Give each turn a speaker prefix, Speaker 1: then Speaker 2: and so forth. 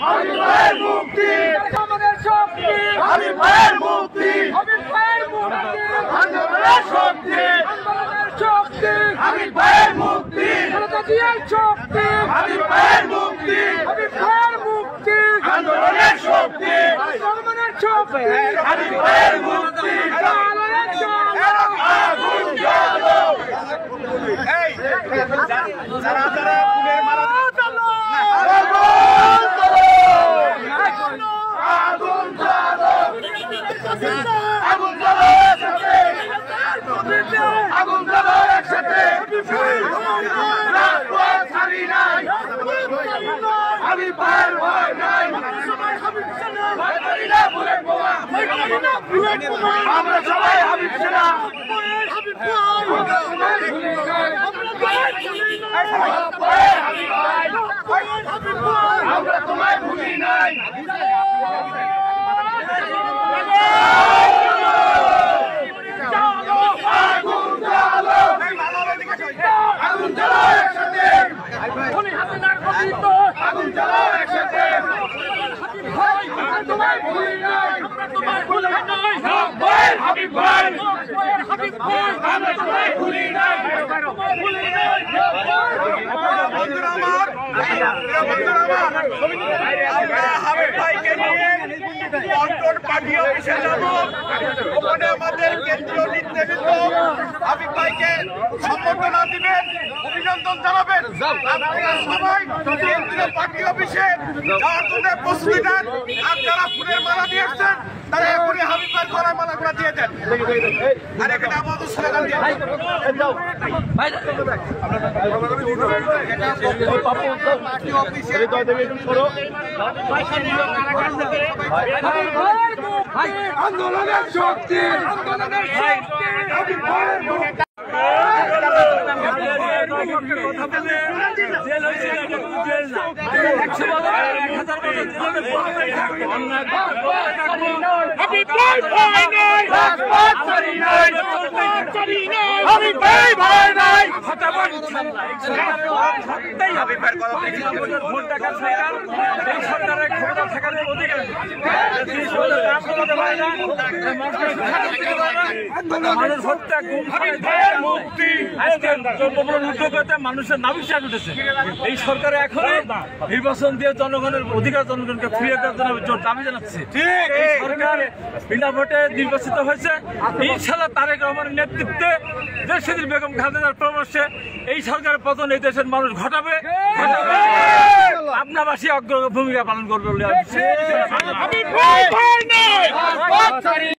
Speaker 1: হাবিব ভাইয়ের মুক্তি, আমাদের শক্তি, হাবিব ভাইয়ের মুক্তি, হাবিব ভাইয়ের মুক্তি, আন্দোলনের শক্তি, আন্দোলনের শক্তি, হাবিব ভাইয়ের মুক্তি, জিয়ার শক্তি, হাবিব ভাইয়ের মুক্তি, হাবিব ভাইয়ের মুক্তি, আন্দোলনের শক্তি, আন্দোলনের শক্তি, হাবিব ভাইয়ের মুক্তি, আন্দোলনের শক্তি, আগুন জ্বালো, এই যারা যারা ফুলের মালা আগুন জ্বালো, আগুন জ্বালো একসাথে, আগুন জ্বালো একসাথে, রাজপথ ছাড়ি নাই, হাবিব ভাইয়ের ভয় নাই, ভয় করি না বুলেট বোমা, আমরা সবাই হাবিব সেনা, আমরা তোমায় ভুলি নাই, আগুন জ্বালো, আগুন জ্বালো একসাথে, আগুন জ্বালো একসাথে, আমরা তোমায় ভুলি নাই, হাবিব ভাই, আমরা তোমায় ভুলি নাই, বন্ধুরা আমার, আমরা হাবিব ভাইকে নিয়ে অন্তর পার্টি অফিসে যাব, ওখানে আমাদের কেন্দ্রীয় নেতৃবৃন্দ হাবিব ভাইকে সম্বর্ধনা দিবেন, অভিনন্দন জানাবেন। আপনারা সবাই কেন্দ্রীয় পার্টি অফিসে যাওয়ার জন্য প্রস্তুতি নেন। আপনারা ফুলের মালা দিয়ে এসছেন, তারা এখনই হাবিব ভাই গলায় মালাগুলা দিয়ে দেন। আর এখানে আমাদের স্লোগান দিয়ে পার্টি অফিসে আন্দোলনের শক্তি, আন্দোলনের শক্তি, হাবিব ভাইয়ের মুক্তি,
Speaker 2: মানুষ হত্যা মানুষের নাবিশ্বাস উঠেছে। এই সরকারে এখন নির্বাচন দিয়ে জনগণের অধিকার জনগণকে ফিরিয়ে দেওয়ার জন্য দাবি জানাচ্ছে। এই সরকার বিনা ভোটে নির্বাচিত হয়েছে, ইনশাআল্লাহ তারেক রহমানের নেতৃত্বে দেশনেত্রী বেগম খালেদার পরামর্শে এই সরকারের পতন এই দেশের মানুষ ঘটাবে। আপনাবাসী অগ্রণী ভূমিকা পালন করবে বলে